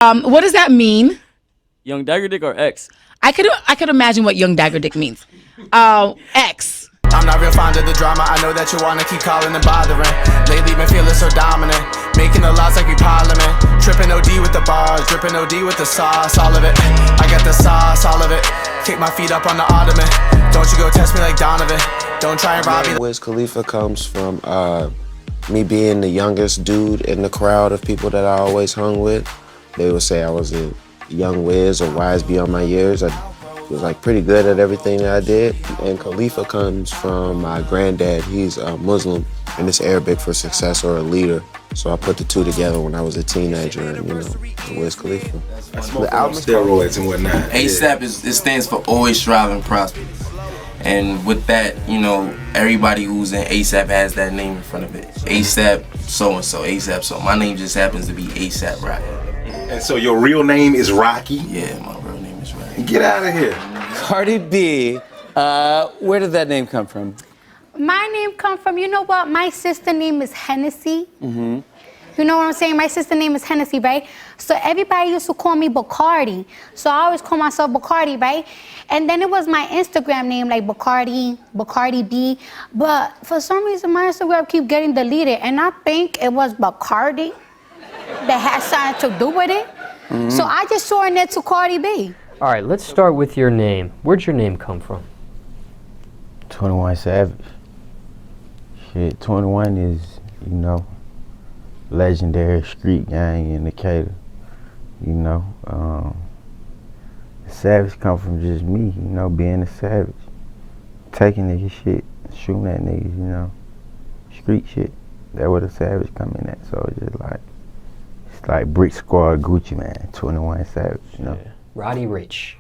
What does that mean? Young Dagger Dick or X? I could imagine what young dagger dick means. X. I'm not real fond of the drama. I know that you wanna keep calling and bothering. Lately been feeling so dominant, making the laws like we parliament. Tripping OD with the bars, dripping OD with the sauce, all of it. I got the sauce, all of it. Kick my feet up on the ottoman. Don't you go test me like Donovan. Don't try and rob me. Wiz Khalifa comes from me being the youngest dude in the crowd of people that I always hung with. They would say I was a young Wiz or wise beyond my years. I was like pretty good at everything that I did. And Khalifa comes from my granddad. He's a Muslim, and it's Arabic for success or a leader. So I put the two together when I was a teenager, and Wiz Khalifa. The album steroids and whatnot. ASAP it stands for always striving prosperous. And with that, everybody who's in ASAP has that name in front of it. ASAP so-and-so, ASAP so. My name just happens to be ASAP Rocky. And so your real name is Rocky? Yeah, my real name is Rocky. Get out of here. Cardi B, where did that name come from? My name come from, you know what? My sister name is Hennessy. Mm-hmm. You know what I'm saying? My sister name is Hennessy, right? So everybody used to call me Bacardi. So I always call myself Bacardi, right? And then it was my Instagram name, like Bacardi B. But for some reason, my Instagram keep getting deleted. And I think it was Bacardi that had something to do with it. Mm-hmm. So I just shortened it to Cardi B. All right, let's start with your name. Where'd your name come from? 21 Savage. Shit, 21 is, legendary street gang in Decatur. Savage come from just me, being a savage. Taking nigga shit, shooting at niggas, street shit. That's where the savage come in at. So it's like Brick Squad, Gucci Man, 21 Savage, Yeah. Roddy Ricch,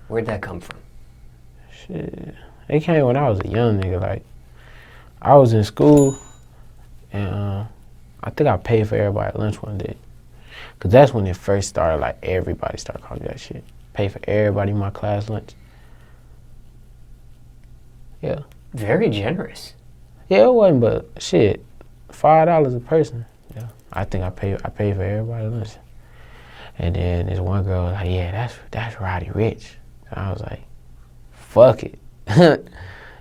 where'd that come from? Shit, it came when I was a young nigga. Like, I was in school, and I think I paid for everybody at lunch one day. Cause that's when it first started, like everybody started calling me that shit. Pay for everybody in my class lunch. Yeah. Very generous. Yeah, it wasn't, but shit, $5 a person. Yeah, I think I paid for everybody lunch. And then this one girl was like, yeah, that's Roddy Ricch. And I was like, fuck it.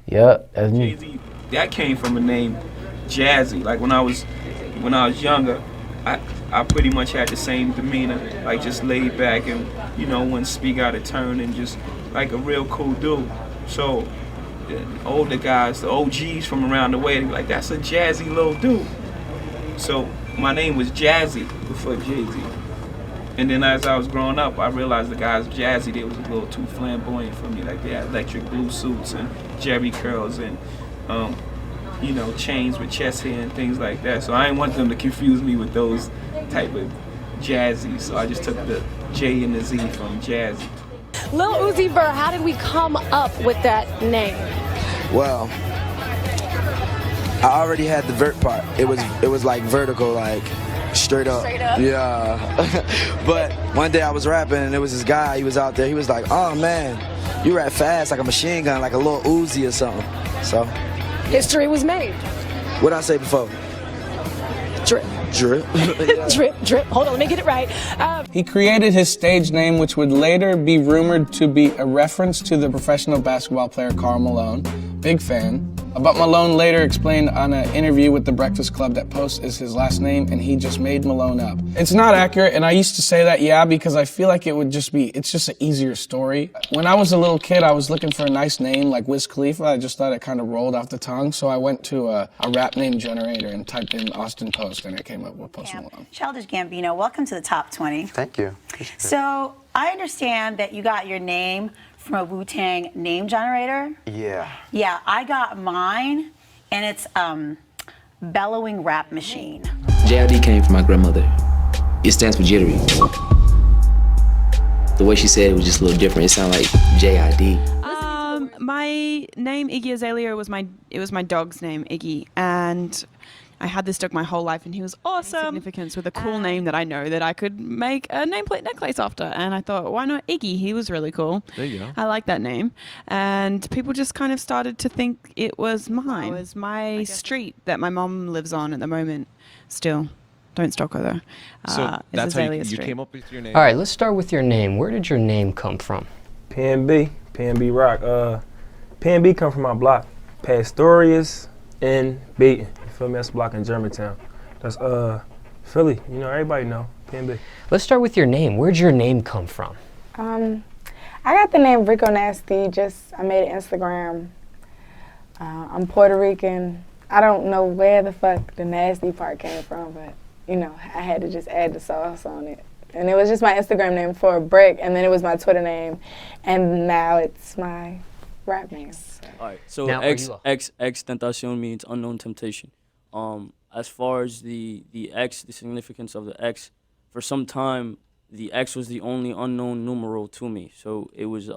Yup, that's me. Jay-Z, that came from a name, Jazzy. Like when I was younger, I pretty much had the same demeanor, like just laid back and wouldn't speak out of turn and just like a real cool dude. So the older guys, the OGs from around the way, they be like, that's a jazzy little dude. So my name was Jazzy before Jay-Z. And then as I was growing up, I realized the guys Jazzy, they was a little too flamboyant for me. Like they had electric blue suits and jerry curls and chains with chest hair and things like that. So I didn't want them to confuse me with those type of jazzy. So I just took the J and the Z from Jazzy. Lil Uzi Vert, how did we come up with that name? Well, I already had the vert part. It was like vertical, like straight up. Straight up? Yeah. But one day I was rapping and there was this guy, he was out there, he was like, oh man, you rap fast like a machine gun, like a little Uzi or something. So history was made. What'd I say before? Drip. Drip. Drip, drip. Hold on, let me get it right. He created his stage name, which would later be rumored to be a reference to the professional basketball player Karl Malone. Big fan. But Malone later explained on an interview with The Breakfast Club that Post is his last name and he just made Malone up. It's not accurate, and I used to say that, yeah, because I feel like it's just an easier story. When I was a little kid, I was looking for a nice name like Wiz Khalifa. I just thought it kind of rolled off the tongue, so I went to a rap name generator and typed in Austin Post, and it came up with Post Malone. Childish Gambino, welcome to the top 20. Thank you. So I understand that you got your name from a Wu-Tang name generator. Yeah. Yeah, I got mine, and it's Bellowing Rap Machine. JID came from my grandmother. It stands for jittery. The way she said it was just a little different. It sounded like JID. My name Iggy Azalea was my dog's name, Iggy, and I had this dog my whole life, and he was awesome. Significance with a cool name that I know that I could make a nameplate necklace after. And I thought, why not Iggy? He was really cool. There you go. I like that name. And people just kind of started to think it was mine. It was my street that my mom lives on at the moment still. Don't stalk her though. So that's how Azalea you Street. came up with your name? All right, let's start with your name. Where did your name come from? PNB Rock. PNB come from my block, Pastorius and Beaton. You feel me? That's a block in Germantown. That's Philly. You know, everybody know PNB. Let's start with your name. Where'd your name come from? I got the name Rico Nasty. I made an Instagram. I'm Puerto Rican. I don't know where the fuck the nasty part came from, but you know, I had to just add the sauce on it. And it was just my Instagram name for a break, and then it was my Twitter name, and now it's my rap name. All right, so Now, XXXTENTACION means unknown temptation. As far as the X, the significance of the X, for some time, the X was the only unknown numeral to me. So it was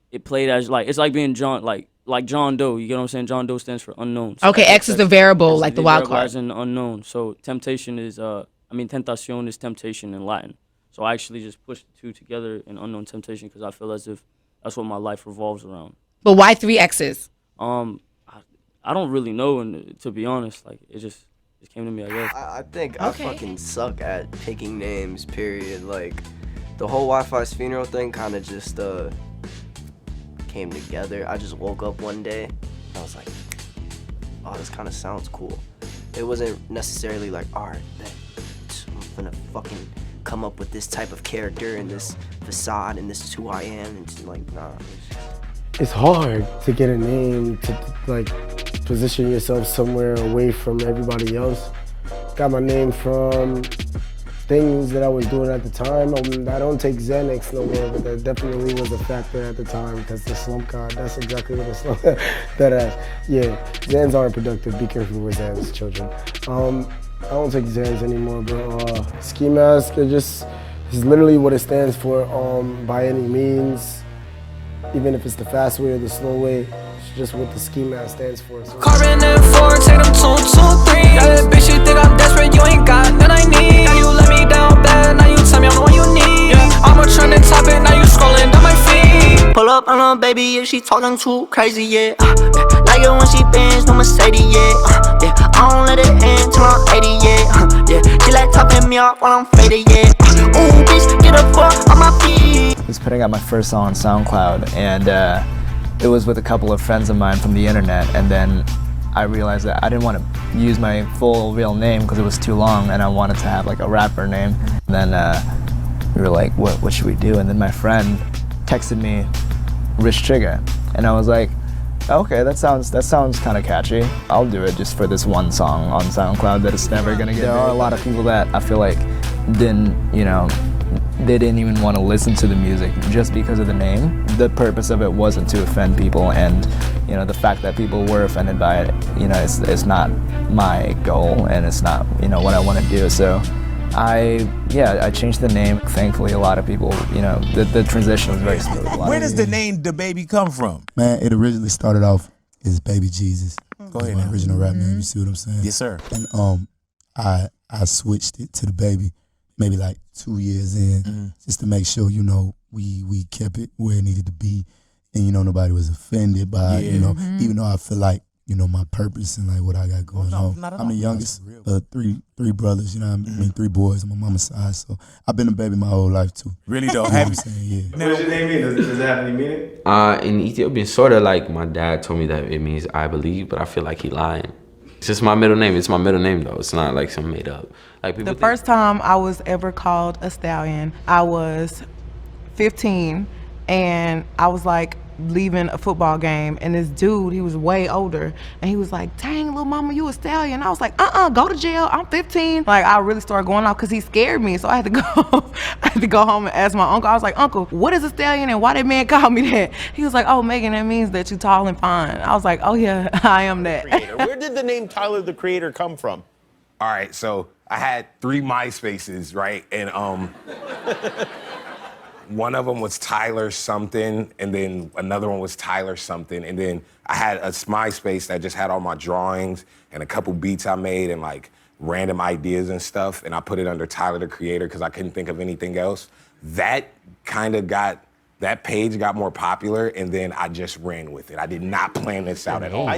it played as like, it's like being John, like John Doe. You get what I'm saying? John Doe stands for unknown. So Okay, X is the variable, like the wild card. As in unknown. So temptation is tentacion is temptation in Latin. So I actually just pushed the two together in unknown temptation because I feel as if that's what my life revolves around. But why 3 X's? I don't really know, and to be honest, like it just came to me, I guess. I think I fucking suck at picking names, period. Like, the whole Wi-Fi's funeral thing kind of just came together. I just woke up one day, and I was like, oh, this kind of sounds cool. It wasn't necessarily like, all right, I'm gonna fucking come up with this type of character and this facade and this is who I am, and just like, nah. It's hard to get a name to like position yourself somewhere away from everybody else. Got my name from things that I was doing at the time. I don't take Xanax no more, but that definitely was a factor at the time because the slump card, that's exactly what the slump, that ass. Yeah, Xans aren't productive, be careful with Xans, children. I don't take Xans anymore, bro. Ski mask, is literally what it stands for, by any means. Even if it's the fast way or the slow way, it's just what the ski mask stands for. So. Carbon and 4, take them 2, 2, 3. Yeah, bitch, you think I'm desperate, you ain't got none I need. Now you let me down bad, now you tell me I'm the one you need. Yeah, I'm a trending topic, now you scrolling down my feed. Pull up on her baby if she talking too crazy, yeah. Like it when she bends, no Mercedes, yeah. Yeah, I don't let it end till I'm 80, yeah. Yeah, she like topping me up while I'm faded, yeah. Ooh, bitch, get up on my feet. I was putting out my first song on SoundCloud, and it was with a couple of friends of mine from the internet, and then I realized that I didn't want to use my full real name because it was too long, and I wanted to have like a rapper name. And then we were like, what should we do? And then my friend texted me Rich Trigger, and I was like, okay, that sounds kind of catchy. I'll do it just for this one song on SoundCloud that it's never gonna get. There are a lot of people that I feel like they didn't even want to listen to the music just because of the name. The purpose of it wasn't to offend people, and the fact that people were offended by it, it's not my goal, and it's not what I want to do. So I changed the name. Thankfully, a lot of people, the transition was very smooth. Where does the name DaBaby come from? Man, it originally started off as Baby Jesus. Go ahead. My original rap name, you see what I'm saying? Yes, sir. And I switched it to the Baby maybe like 2 years in, just to make sure, we kept it where it needed to be, and nobody was offended by it, even though I feel like, my purpose and like what I got going on. I'm the youngest of three brothers, I mean 3 boys on my mama's side, so I've been a baby my whole life too. Really though, have you saying, yeah. What does your name mean? Does it have any meaning? In Ethiopian, sort of like my dad told me that it means I believe, but I feel like he lying. It's just my middle name. It's my middle name though. It's not like something made up. Like people The first time I was ever called a stallion, I was 15, and I was like leaving a football game, and this dude, he was way older, and he was like, dang, little mama, you a stallion. I was like, go to jail, I'm 15. Like, I really started going off because he scared me, so I had to go home and ask my uncle. I was like, Uncle, what is a stallion and why did man call me that? He was like, oh, Megan, that means that you tall and fine. I was like, oh yeah, I am that. Where did the name Tyler the Creator come from? All right, so I had 3 MySpaces, right? And one of them was Tyler something, and then another one was Tyler something, and then I had a MySpace that just had all my drawings and a couple beats I made and like random ideas and stuff, and I put it under Tyler the Creator because I couldn't think of anything else. That page got more popular, and then I just ran with it. I did not plan this out at all.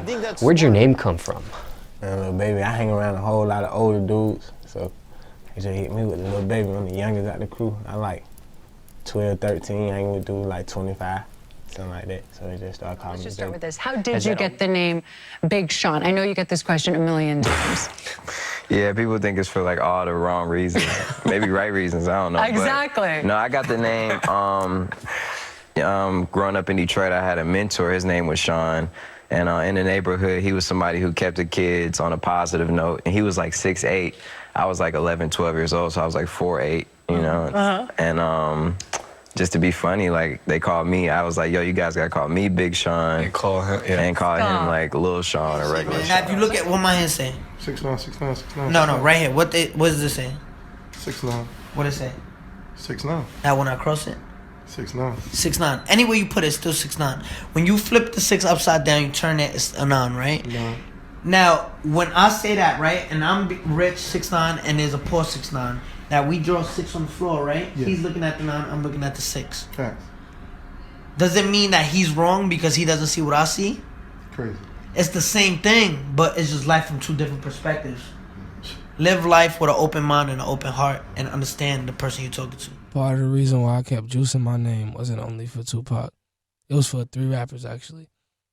Where'd your name come from? Baby, I hang around a whole lot of older dudes, so They just hit me with a little baby. I'm the youngest out the crew. I like 12, 13. I ain't gonna do like 25, something like that. So they just started calling me. Let's just start with this. How did you get the name Big Sean? I know you get this question a million times. Yeah, people think it's for like all the wrong reasons. Maybe right reasons, I don't know. Exactly. But, no, I got the name, growing up in Detroit, I had a mentor. His name was Sean. And in the neighborhood, he was somebody who kept the kids on a positive note. And he was like 6'8". I was like 11, 12 years old, so I was like 4'8", you know? And just to be funny, like, they called me. I was like, yo, you guys gotta call me Big Sean. And call him, And call him like Lil Sean or regular Sean. Have you look at what my hand say? 6'9", 6'9", 6'9". No, right here. What does it say? 6'9". What does it say? 6'9". That when I cross it? 6'9". 6'9". Anywhere you put it, it's still 6'9". When you flip the 6 upside down, you turn it, it's a 9, right? No. Now, when I say that, right, and I'm rich 6'9", and there's a poor 6'9", now we draw 6 on the floor, right? Yeah. He's looking at the 9, I'm looking at the 6. Facts. Does it mean that he's wrong because he doesn't see what I see? Crazy. It's the same thing, but it's just life from 2 different perspectives. Live life with an open mind and an open heart and understand the person you're talking to. Part of the reason why I kept juicing my name wasn't only for Tupac. It was for 3 rappers, actually.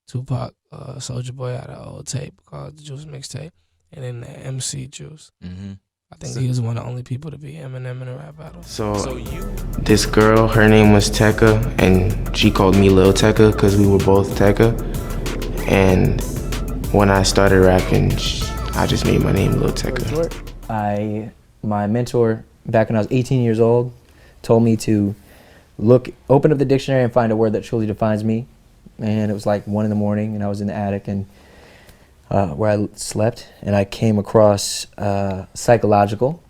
Tupac, Soulja Boy had an old tape called the Juice Mixtape, and then the MC Juice. I think he was one of the only people to be Eminem in a rap battle. So this girl, her name was Tekka, and she called me Lil Tekka because we were both Tekka. And when I started rapping, I just made my name Lil Tekka. My mentor, back when I was 18 years old, told me to open up the dictionary and find a word that truly defines me. And it was like 1 in the morning, and I was in the attic and where I slept, and I came across psychological,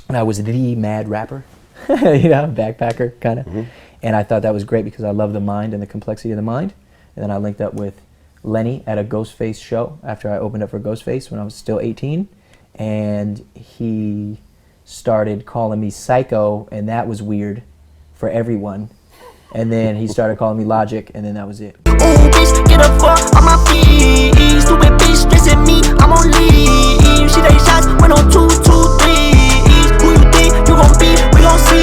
and I was the mad rapper, you know, backpacker kind of. And I thought that was great because I love the mind and the complexity of the mind. And then I linked up with Lenny at a Ghostface show after I opened up for Ghostface when I was still 18, and he started calling me Psycho, and that was weird for everyone. And then he started calling me Logic, and then that was it. Ooh, bitch, get up on my feet. Stupid bitch, stressing me, I'm on leave. She take shots, went on 2, 2, 3. Who you think you gon' be? We gon' see.